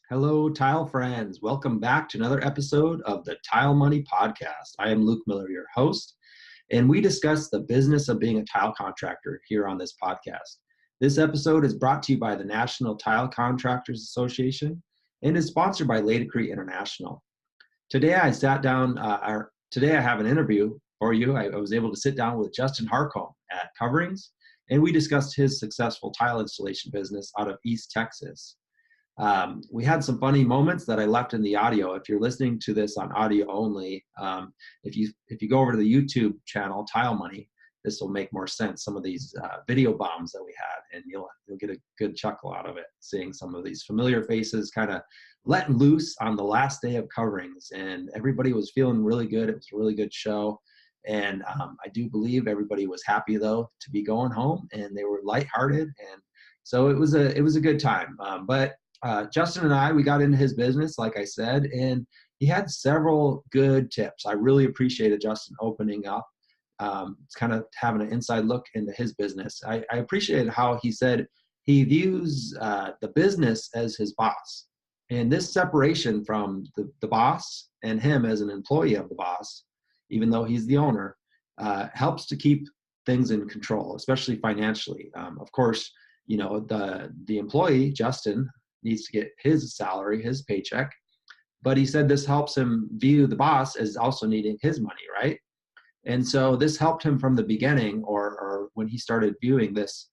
Hello, tile friends. Welcome back to another episode of the Tile Money Podcast. I am Luke Miller, your host, and we discuss the business of being a tile contractor here on this podcast. This episode is brought to you by the National Tile Contractors Association and is sponsored by Laticrete International. Today I have an interview for you. I was able to sit down with Justin Harcombe at Coverings, and we discussed his successful tile installation business out of East Texas. We had some funny moments that I left in the audio. If you're listening to this on audio only, if you go over to the YouTube channel Tile Money, this will make more sense. Some of these video bombs that we had, and you'll get a good chuckle out of it, seeing some of these familiar faces kind of letting loose on the last day of Coverings, and everybody was feeling really good. It was a really good show, and I do believe everybody was happy though to be going home, and they were lighthearted, and so it was a good time. But Justin and I, we got into his business, like I said, and he had several good tips. I really appreciated Justin opening up. It's kind of having an inside look into his business. I appreciated how he said he views the business as his boss. And this separation from the boss and him as an employee of the boss, even though he's the owner, helps to keep things in control, especially financially. Of course, you know, the employee, Justin, needs to get his salary, his paycheck. But he said this helps him view the boss as also needing his money, right? And so this helped him from the beginning, or when he started viewing this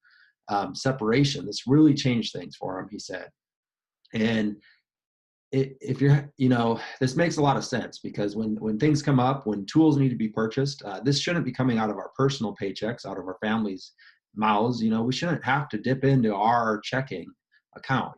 separation. This really changed things for him, he said. And if you're, this makes a lot of sense, because when things come up, when tools need to be purchased, this shouldn't be coming out of our personal paychecks, out of our family's mouths. We shouldn't have to dip into our checking account.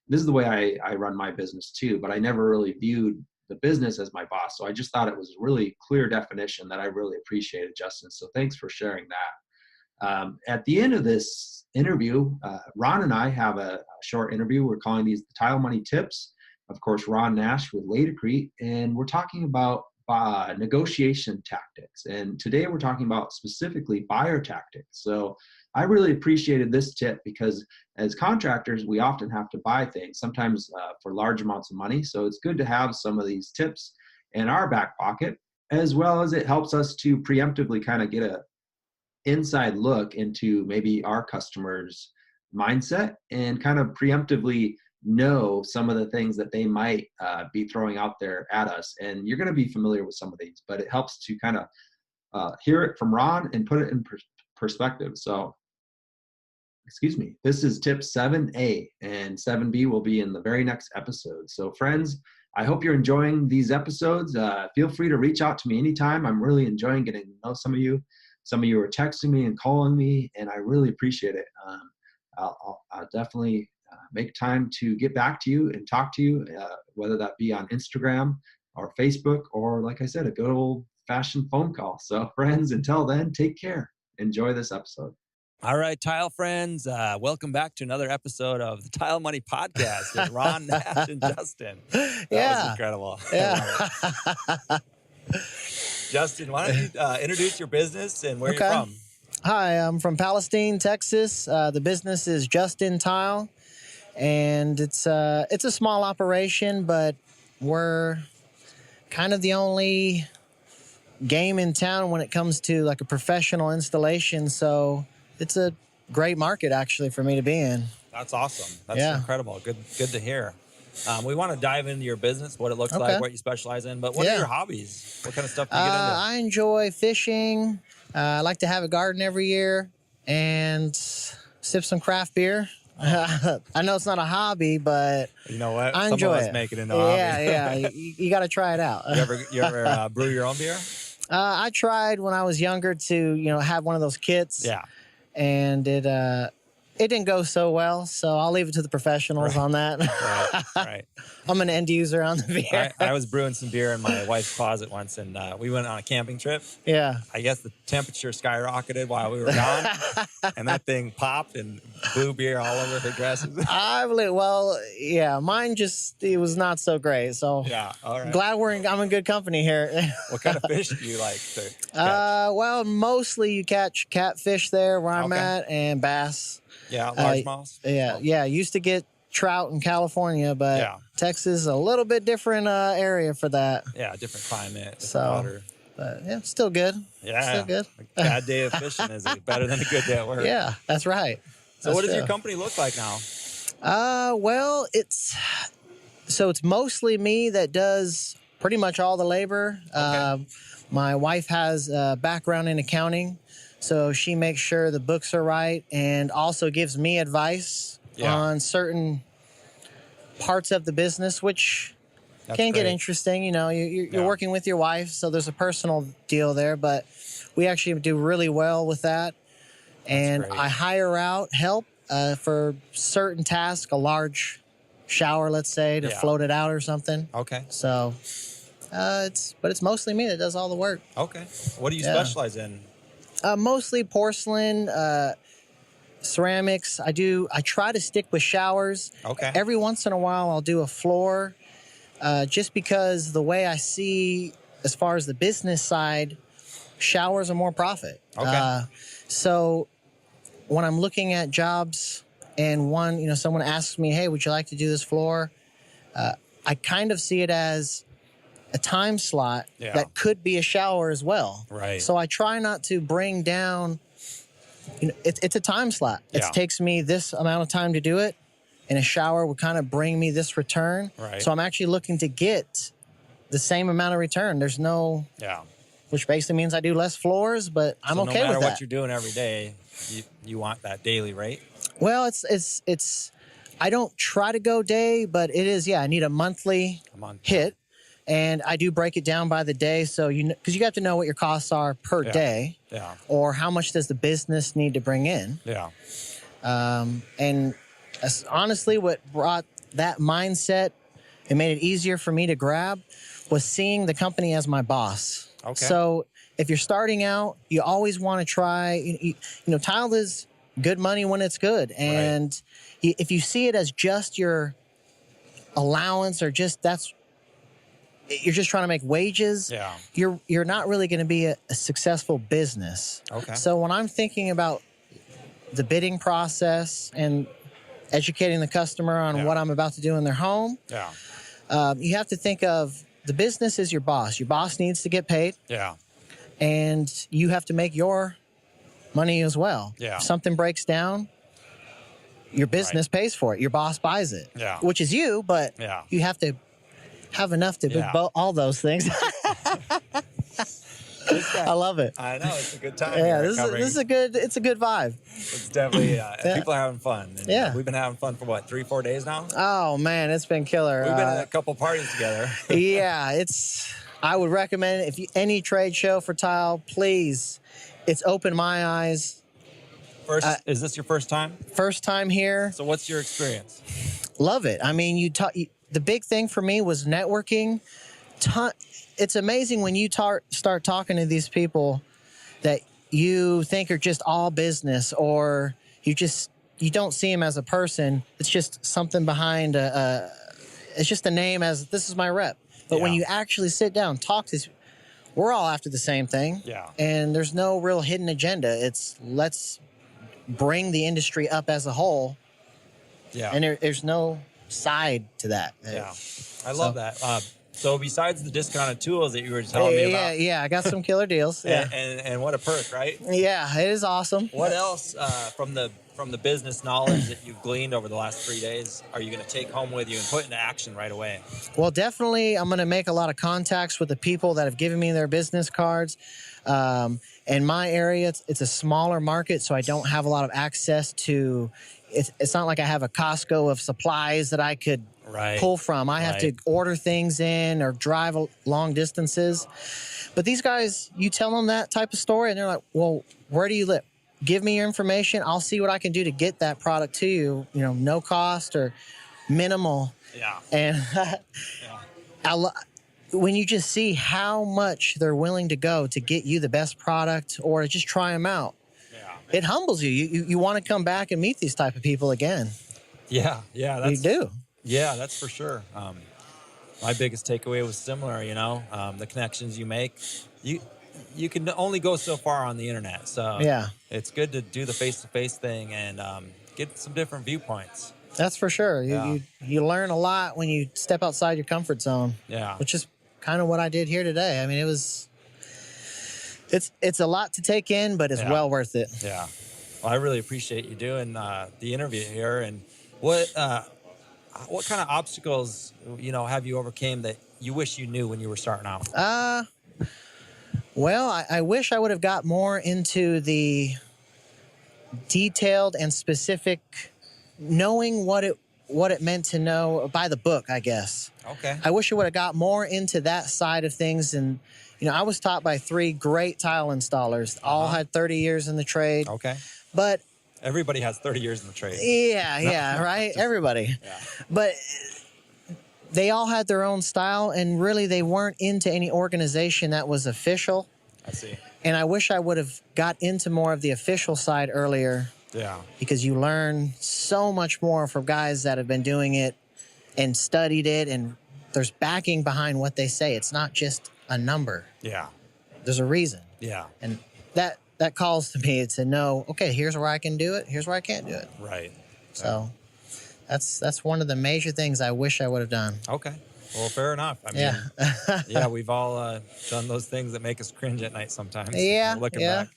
This is the way I run my business too, but I never really viewed the business as my boss. So I just thought it was a really clear definition that I really appreciated, Justin. So thanks for sharing that. At the end of this interview, Ron and I have a short interview. We're calling these the Tile Money Tips. Of course, Ron Nash with Laticrete, and we're talking about negotiation tactics. And today we're talking about specifically buyer tactics. So I really appreciated this tip, because as contractors, we often have to buy things, sometimes for large amounts of money. So it's good to have some of these tips in our back pocket, as well as it helps us to preemptively kind of get a inside look into maybe our customers' mindset and kind of preemptively know some of the things that they might be throwing out there at us. And you're going to be familiar with some of these, but it helps to kind of hear it from Ron and put it in perspective. So, this is tip 7A, and 7B will be in the very next episode. So friends, I hope you're enjoying these episodes. Feel free to reach out to me anytime. I'm really enjoying getting to know some of you. Some of you are texting me and calling me, and I really appreciate it. I'll definitely make time to get back to you and talk to you, whether that be on Instagram or Facebook, or like I said, a good old-fashioned phone call. So friends, until then, take care. Enjoy this episode. All right, tile friends, welcome back to another episode of the Tile Money Podcast with Ron, Nash, and Justin. That was incredible. Yeah. Justin, why don't you introduce your business and where you're from? Hi, I'm from Palestine, Texas. The business is Justin Tile, and it's a small operation, but we're kind of the only game in town when it comes to like a professional installation. So it's a great market actually for me to be in. That's awesome. That's incredible. Good to hear. We want to dive into your business, what it looks like, what you specialize in, but what are your hobbies? What kind of stuff do you get into? I enjoy fishing. I like to have a garden every year and sip some craft beer. I know it's not a hobby, but you know what? I enjoy it. Make it into a hobby. Yeah. You got to try it out. You ever brew your own beer? I tried when I was younger to, have one of those kits. Yeah. And it didn't go so well, so I'll leave it to the professionals on that. Right. I'm an end user on the beer. I was brewing some beer in my wife's closet once, and we went on a camping trip. Yeah. I guess the temperature skyrocketed while we were gone, and that thing popped and blew beer all over her dresses. I believe. Well, yeah, mine it was not so great. So yeah, all right. Glad I'm in good company here. What kind of fish do you like to catch? Well, mostly you catch catfish there where I'm at, and bass. Yeah, largemouths. Yeah. Used to get trout in California, but Texas is a little bit different area for that. Yeah, different climate, different water. But yeah, still good. Yeah, still good. A bad day of fishing is better than a good day at work. Yeah, that's right. So what does your company look like now? Well, it's mostly me that does pretty much all the labor. Okay. My wife has a background in accounting, so she makes sure the books are right and also gives me advice on certain parts of the business, which can get interesting. You know, you're working with your wife, so there's a personal deal there, but we actually do really well with that. And I hire out help for certain tasks, a large shower, let's say, to float it out or something. Okay. So it's mostly me that does all the work. Okay. What do you specialize in? Mostly porcelain, ceramics. I try to stick with showers. Okay. Every once in a while, I'll do a floor, just because the way I see, as far as the business side, showers are more profit. Okay. So when I'm looking at jobs and someone asks me, hey, would you like to do this floor? I kind of see it as a time slot that could be a shower as well. Right. So I try not to bring down, it's a time slot. It takes me this amount of time to do it, and a shower would kind of bring me this return. Right. So I'm actually looking to get the same amount of return. There's no... Yeah. Which basically means I do less floors, but I'm okay with that. No matter what you're doing every day, you want that daily rate? Well, it's I don't try to go day, but it is, I need a monthly hit. And I do break it down by the day, so because you have to know what your costs are per day, or how much does the business need to bring in. Yeah. And honestly, what brought that mindset and made it easier for me to grab was seeing the company as my boss. Okay. So if you're starting out, you always want to try. Tile is good money when it's good, and if you see it as just your allowance or you're just trying to make wages, you're not really going to be a successful business. Okay. So when I'm thinking about the bidding process and educating the customer on what I'm about to do in their home, you have to think of the business is your boss. Your boss needs to get paid. Yeah. And you have to make your money as well. Yeah. If something breaks down, your business pays for it. Your boss buys it. Yeah. Which is you, but you have to have enough to all those things. I love it. I know, it's a good time. Yeah, this is a good vibe. It's definitely people are having fun. And we've been having fun for 3-4 days now. Oh man, it's been killer. We've been at a couple parties together. I would recommend any trade show for tile, please. It's opened my eyes. Is this your first time? First time here. So what's your experience? Love it. I mean, the big thing for me was networking. It's amazing when you start talking to these people that you think are just all business, or you don't see them as a person. It's just something behind it's just a name as this is my rep. But when you actually sit down, talk to, we're all after the same thing. Yeah. And there's no real hidden agenda. It's let's bring the industry up as a whole. Yeah. And there's no side to that. Yeah. I love that. So besides the discounted tools that you were telling me about. Yeah, I got some killer deals. Yeah. And what a perk, right? Yeah, it is awesome. What else from the business knowledge that you've gleaned over the last 3 days are you going to take home with you and put into action right away? Well, definitely I'm going to make a lot of contacts with the people that have given me their business cards. In my area, it's a smaller market, so I don't have a lot of access to... It's not like I have a Costco of supplies that I could pull from. I have to order things in or drive long distances. But these guys, you tell them that type of story, and they're like, well, where do you live? Give me your information. I'll see what I can do to get that product to you, no cost or minimal. Yeah. And when you just see how much they're willing to go to get you the best product or to just try them out, it humbles you. You want to come back and meet these type of people again. Yeah. You do. Yeah, that's for sure. My biggest takeaway was similar, the connections you make. You can only go so far on the internet. So it's good to do the face-to-face thing and get some different viewpoints. That's for sure. You learn a lot when you step outside your comfort zone. Yeah. Which is kind of what I did here today. I mean, it's a lot to take in, but it's well worth it. Yeah. Well, I really appreciate you doing the interview here. And what kind of obstacles, have you overcame that you wish you knew when you were starting out? Well, I wish I would have got more into the detailed and specific, knowing what it meant to know by the book, I guess. Okay. I wish I would have got more into that side of things. And, I was taught by 3 great tile installers, all had 30 years in the trade. Okay. But everybody has 30 years in the trade. Yeah, right? Everybody. Yeah. But they all had their own style, and really they weren't into any organization that was official. I see. And I wish I would have got into more of the official side earlier. Yeah. Because you learn so much more from guys that have been doing it and studied it, and there's backing behind what they say. It's not just a number. Yeah. There's a reason. Yeah. And that calls to me to know, okay, here's where I can do it, here's where I can't do it. Right. So that's one of the major things I wish I would have done. Okay. Well, fair enough. I mean, yeah, we've all done those things that make us cringe at night sometimes. Yeah. Looking back.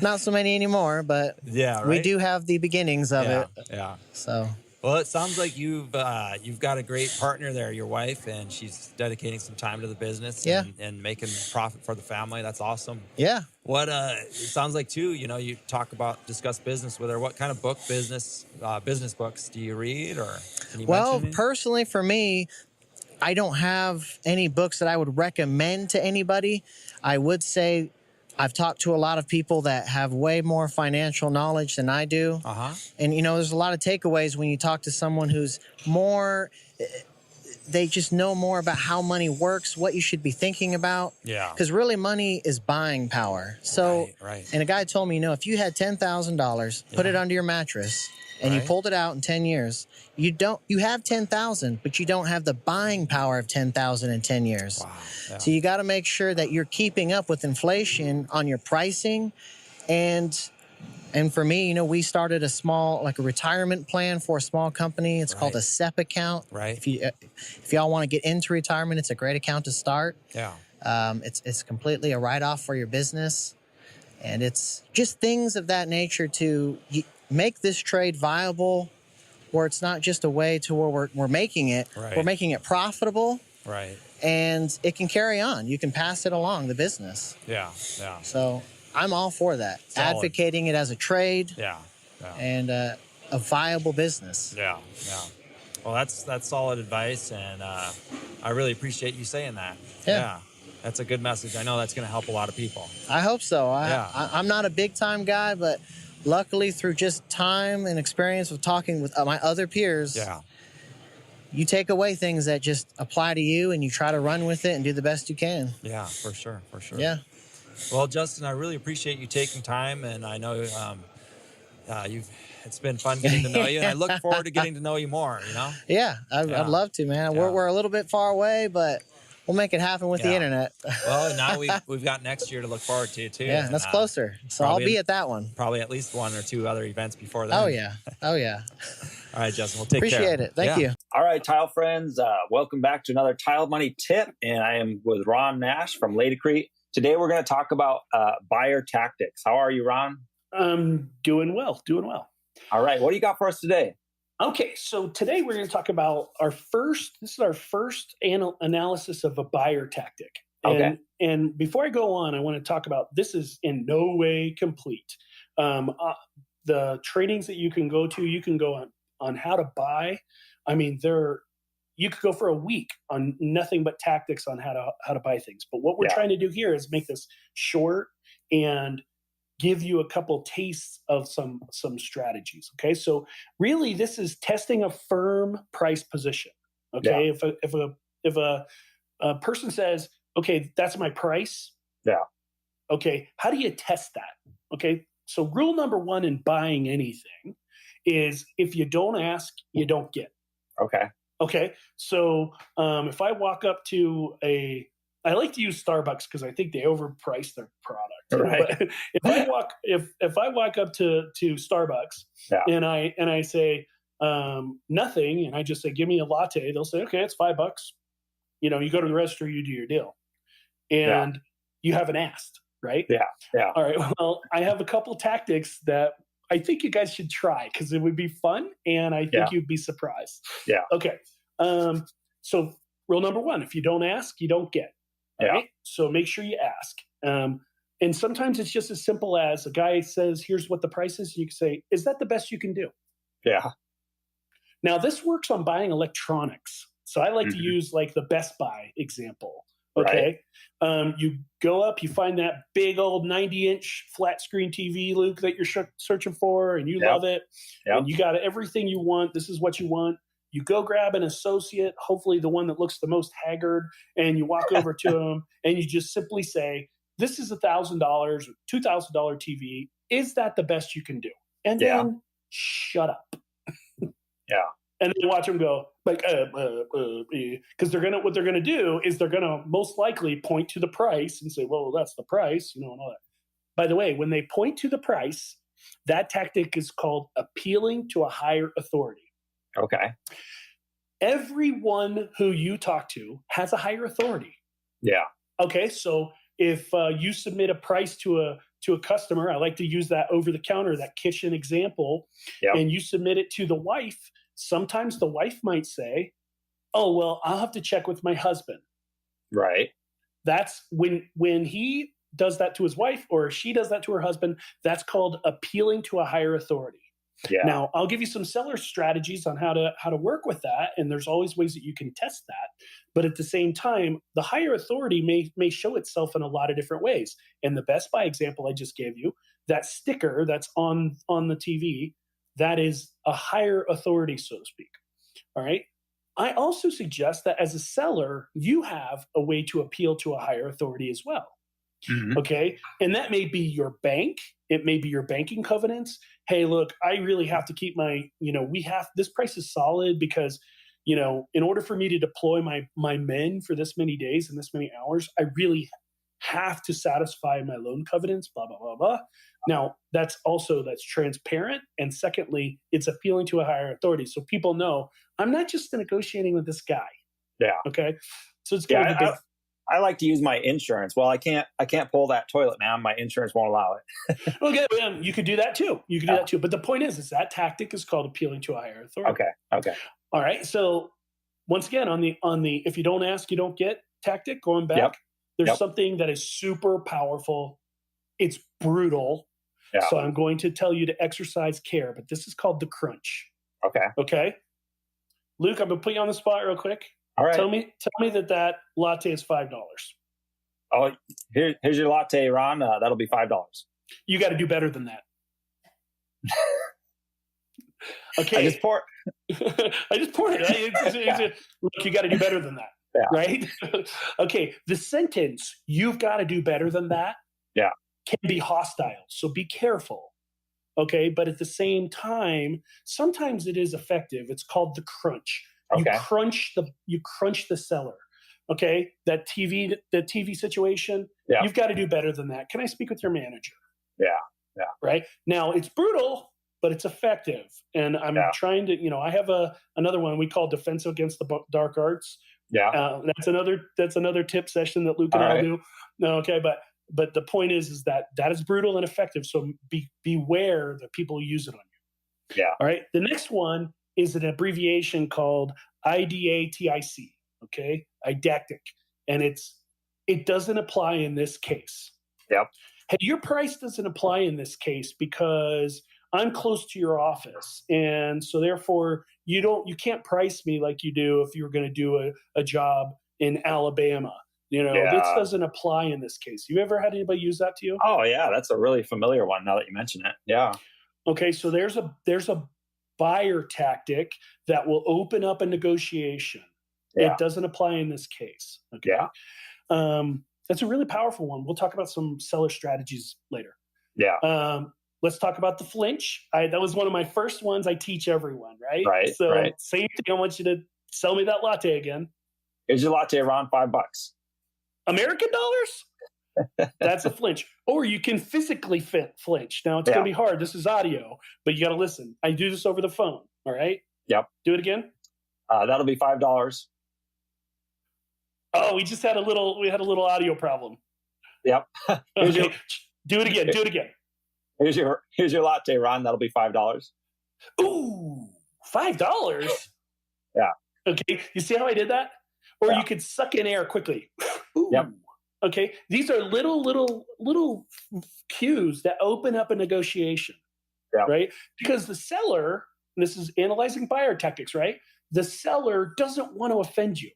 Not so many anymore, but we do have the beginnings of it. Yeah. So. Well, it sounds like you've got a great partner there, your wife, and she's dedicating some time to the business and making profit for the family. That's awesome. Yeah. What it sounds like too, you discuss business with her. What kind of business books do you read, or can you mention any? Personally for me, I don't have any books that I would recommend to anybody. I would say I've talked to a lot of people that have way more financial knowledge than I do. And, there's a lot of takeaways when you talk to someone who's more, they just know more about how money works, what you should be thinking about. Yeah. Because really money is buying power. So, right. And a guy told me, if you had $10,000, put it under your mattress, and you pulled it out in 10 years, you have 10,000, but you don't have the buying power of 10,000 in 10 years. Wow. Yeah. So you got to make sure that you're keeping up with inflation on your pricing. And for me, we started a retirement plan for a small company. It's called a SEP account. Right. If y'all want to get into retirement, it's a great account to start. Yeah. It's completely a write-off for your business. And it's just things of that nature to make this trade viable, where it's not just a way to where we're making it. Right. We're making it profitable. Right. And it can carry on. You can pass it along, the business. Yeah. Yeah. So I'm all for that. Solid. Advocating it as a trade. Yeah. And a viable business. Yeah. Yeah. Well, that's solid advice, and I really appreciate you saying that. Yeah. That's a good message. I know that's going to help a lot of people. I hope so. I'm not a big time guy, but luckily through just time and experience of talking with my other peers, you take away things that just apply to you, and you try to run with it and do the best you can. Yeah, for sure. Yeah. Well, Justin, I really appreciate you taking time, and I know it's been fun getting to know you, and I look forward to getting to know you more. Yeah, I'd love to, man. Yeah. We're a little bit far away, but we'll make it happen with the internet. Well, now we've got next year to look forward to too. Yeah, that's closer. So I'll be at that one. Probably at least 1 or 2 other events before that. Oh yeah. All right, Justin, we'll take care. Appreciate it. Thank you. All right, tile friends, welcome back to another Tile Money tip, and I am with Ron Nash from Laticrete. Today we're going to talk about buyer tactics. How are you, Ron? Doing well. All right, what do you got for us today? Okay, so today we're going to talk about our first analysis of a buyer tactic. And before I go on, I want to talk about, this is in no way complete. The trainings that you can go on how to buy. I mean, you could go for a week on nothing but tactics on how to buy things. But what we're trying to do here is make this short and give you a couple tastes of some strategies. Okay, so really this is testing a firm price position. Okay, if a person says, okay, that's my price. Yeah. Okay, how do you test that? Okay, so rule number 1 in buying anything is, if you don't ask, you don't get. Okay, so if I walk up to I like to use Starbucks because I think they overprice their product. Right. But if I walk up to Starbucks and I say nothing, and I just say give me a latte, they'll say okay, it's $5. You go to the register, you do your deal, and you haven't asked, right? Yeah. All right. Well, I have a couple tactics that I think you guys should try because it would be fun, and I think you'd be surprised. Yeah. Okay. So rule number 1: if you don't ask, you don't get. All right. So make sure you ask. And sometimes it's just as simple as a guy says, "Here's what the price is." You can say, "Is that the best you can do?" Yeah. Now this works on buying electronics. So I like to use like the Best Buy example. Okay. Right. You go up, you find that big old 90-inch flat screen TV, Luke, that you're searching for, and you love it. And you got everything you want. This is what you want. You go grab an associate, hopefully the one that looks the most haggard, and you walk over to them and you just simply say, "This is $1,000 or $2,000 TV. Is that the best you can do?" And then shut up. And then watch them go like, because what they're gonna do is they're gonna most likely point to the price and say, "Well, that's the price," and all that. By the way, when they point to the price, that tactic is called appealing to a higher authority. Okay. Everyone who you talk to has a higher authority. Yeah. Okay. So if you submit a price to a customer, I like to use that over the counter, that kitchen example, and you submit it to the wife. Sometimes the wife might say, "Oh, well, I'll have to check with my husband." Right. That's when he does that to his wife or she does that to her husband, that's called appealing to a higher authority. Yeah. Now, I'll give you some seller strategies on how to work with that, and there's always ways that you can test that. But at the same time, the higher authority may show itself in a lot of different ways. In the Best Buy example I just gave you, that sticker that's on the TV, that is a higher authority, so to speak. All right. I also suggest that as a seller, you have a way to appeal to a higher authority as well. Okay. And that may be your bank. It may be your banking covenants. "Hey, look, I really have to keep this price is solid because, in order for me to deploy my men for this many days and this many hours, I really have to satisfy my loan covenants, blah, blah, blah, blah." Now, that's transparent. And secondly, it's appealing to a higher authority. So people know I'm not just negotiating with this guy. Yeah. Okay. So it's kind of a big. I like to use my insurance. Well, I can't pull that toilet now. My insurance won't allow it. Okay, well, you could do that too. But the point is that tactic is called appealing to a higher authority. Okay. All right. So once again, on the if you don't ask, you don't get tactic, going back, there's something that is super powerful. It's brutal. Yeah. So I'm going to tell you to exercise care, but this is called the crunch. Okay. Luke, I'm going to put you on the spot real quick. All right. Tell me that latte is $5. Oh, here's your latte, Ron. That'll be $5. You got to do better than that. Okay. I just poured it. Look, you got to do better than that, right? Okay. The sentence, "You've got to do better than that," can be hostile. So be careful. Okay. But at the same time, sometimes it is effective. It's called the crunch. Okay. You crunch the seller. Okay. The TV situation, you've got to do better than that. Can I speak with your manager? Yeah. Right. Now it's brutal, but it's effective. And I'm trying to, I have another one we call Defense Against the Dark Arts. Yeah. That's another tip session that Luke and I do. No. Okay. But the point is that is brutal and effective. So beware that people use it on you. Yeah. All right. The next one is an abbreviation called IDATIC, okay? Didactic. And it doesn't apply in this case. Yep. Hey, your price doesn't apply in this case because I'm close to your office. And so therefore you can't price me like you do if you were going to do a job in Alabama. This doesn't apply in this case. You ever had anybody use that to you? Oh yeah, that's a really familiar one now that you mention it. Yeah. Okay, so there's a buyer tactic that will open up a negotiation. Yeah. It doesn't apply in this case. Okay. Yeah. That's a really powerful one. We'll talk about some seller strategies later. Yeah. Let's talk about the flinch. That was one of my first ones I teach everyone, right? Right. So same thing. I want you to sell me that latte again. Here's your latte, around $5. American dollars? That's a flinch. Or you can physically flinch. Now, it's going to be hard. This is audio, but you got to listen. I do this over the phone. All right? Yep. Do it again. That'll be $5. Oh, we had a little audio problem. Yep. Okay. Do it again. Do it again. Here's your latte, Ron. That'll be $5. Ooh, $5? Yeah. Okay. You see how I did that? Or you could suck in air quickly. Ooh. Yep. Okay. These are little cues that open up a negotiation. Yep. Right? Because the seller, and this is analyzing buyer tactics, right? The seller doesn't want to offend you.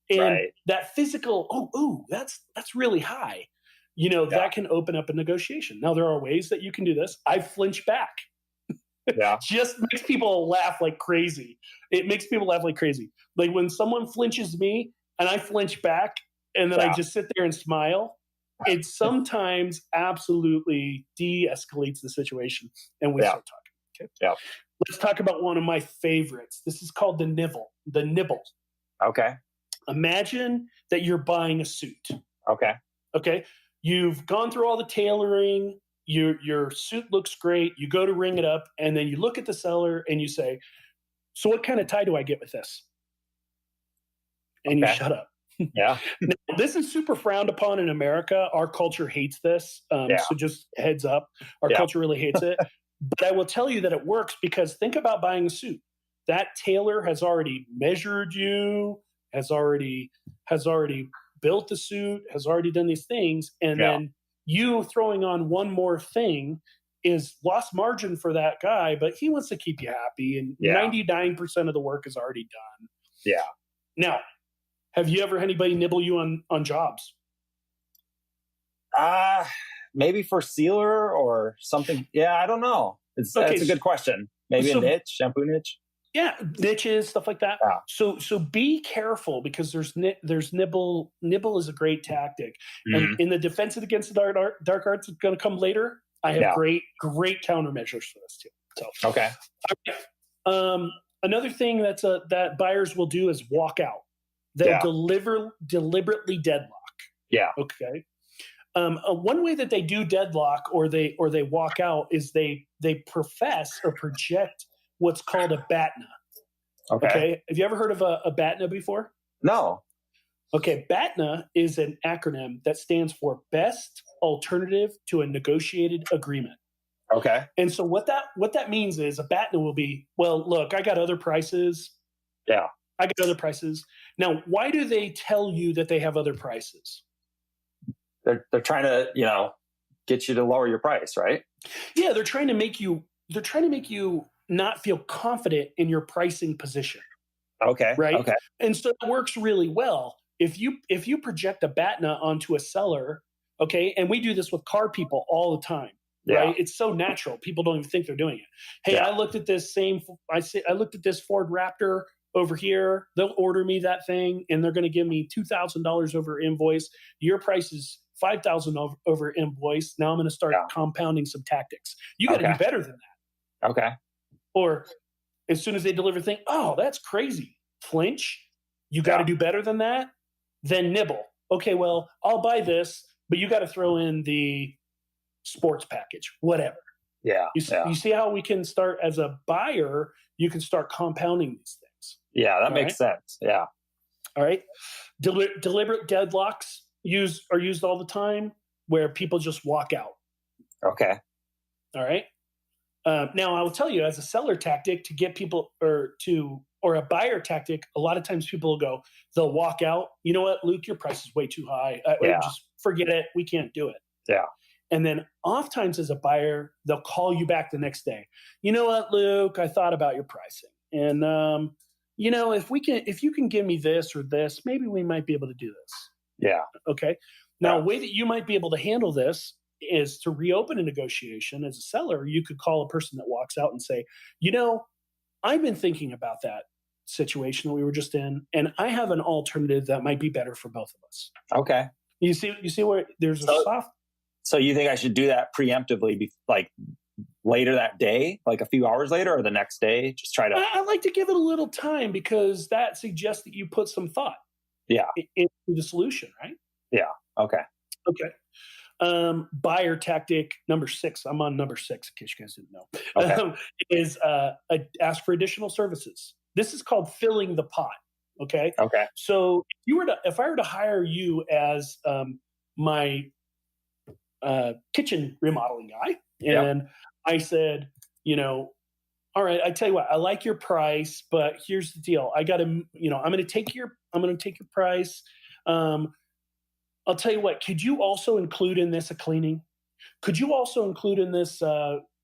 And that physical, that's really high. That can open up a negotiation. Now, there are ways that you can do this. I flinch back. Yeah. Just makes people laugh like crazy. It makes people laugh like crazy. Like when someone flinches me and I flinch back and then I just sit there and smile, it sometimes absolutely de-escalates the situation and we start talking. Okay. Yeah. Let's talk about one of my favorites. This is called the nibble. Okay. Imagine that you're buying a suit. Okay. You've gone through all the tailoring. Your suit looks great. You go to ring it up, and then you look at the seller and you say, "So what kind of tie do I get with this?" And you shut up. Yeah. Now, this is super frowned upon in America. Our culture hates this. So just heads up, our culture really hates it. But I will tell you that it works because think about buying a suit. That tailor has already measured you, has already built the suit, has already done these things, and then you throwing on one more thing is lost margin for that guy, but he wants to keep you happy, and 99% of the work is already done. Yeah. Now, have you ever had anybody nibble you on jobs? Maybe for sealer or something. Yeah, I don't know. That's a good question. Maybe a niche, shampoo niche. Yeah, niches, stuff like that. Yeah. So be careful because there's nibble. Nibble is a great tactic. And in the defensive against the dark arts, it's going to come later. I have great countermeasures for this too. So okay. Another thing that buyers will do is walk out. They'll deliberately deadlock. Yeah. Okay. One way that they do deadlock or they walk out is they profess or project what's called a BATNA. Okay. Have you ever heard of a BATNA before? No. Okay. BATNA is an acronym that stands for Best Alternative to a Negotiated Agreement. Okay. And so what that means is a BATNA will be, well, look, I got other prices. Yeah. I got other prices. Now, why do they tell you that they have other prices? They're trying to, get you to lower your price, right? Yeah, they're trying to make you not feel confident in your pricing position. Okay. Right. Okay. And so it works really well. If you project a BATNA onto a seller, okay, and we do this with car people all the time, right? It's so natural. People don't even think they're doing it. Hey, I looked at this Ford Raptor over here. They'll order me that thing and they're going to give me $2,000 over invoice. Your price is $5,000 over invoice. Now I'm going to start compounding some tactics. You got to do better than that. Okay. Or as soon as they deliver the thing, oh, that's crazy. Flinch. You got to do better than that. Then nibble. Okay, well, I'll buy this, but you got to throw in the sports package, whatever. Yeah. You see how we can start as a buyer, you can start compounding these things. Yeah, that makes sense. Yeah. All right. Deliberate deadlocks are used all the time where people just walk out. Okay. All right. Now I will tell you, as a seller tactic to get people or a buyer tactic, a lot of times people will go, they'll walk out. You know what, Luke, your price is way too high. Just forget it. We can't do it. Yeah. And then oftentimes as a buyer, they'll call you back the next day. You know what, Luke, I thought about your pricing. And, if you can give me this or this, maybe we might be able to do this. Yeah. Okay. Now, a way that you might be able to handle this is to reopen a negotiation as a seller. You could call a person that walks out and say, I've been thinking about that situation that we were just in, and I have an alternative that might be better for both of us. Okay. You see where there's a soft. So you think I should do that preemptively, like later that day, like a few hours later or the next day? Just try to. I like to give it a little time because that suggests that you put some thought into the solution, right? Yeah. Okay. Buyer tactic number 6. I'm on number 6 in case you guys didn't know. Okay. Is ask for additional services. This is called filling the pot. Okay. Okay. So if I were to hire you as my kitchen remodeling guy, and I said, all right, I tell you what, I like your price, but here's the deal. I got to, I'm going to take your price. I'll tell you what, could you also include in this a cleaning? Could you also include in this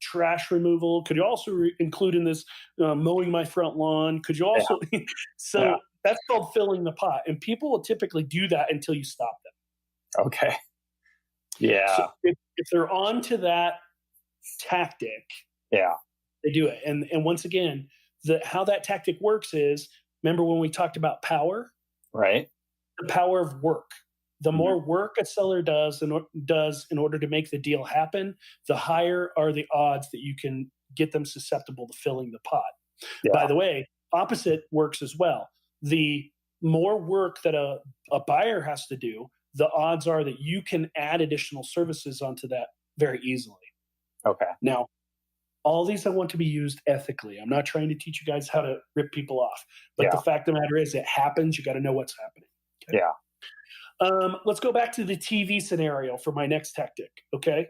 trash removal? Could you also include in this mowing my front lawn? Could you also? So that's called filling the pot. And people will typically do that until you stop them. Okay. Yeah. So if they're on to that tactic, they do it. And once again, how that tactic works is, remember when we talked about power? Right. The power of work. The more work a seller does in order to make the deal happen, the higher are the odds that you can get them susceptible to filling the pot. Yeah. By the way, opposite works as well. The more work that a buyer has to do, the odds are that you can add additional services onto that very easily. Okay. Now, all these I want to be used ethically. I'm not trying to teach you guys how to rip people off. But the fact of the matter is, it happens. You got to know what's happening. Okay? Yeah. Let's go back to the TV scenario for my next tactic, okay?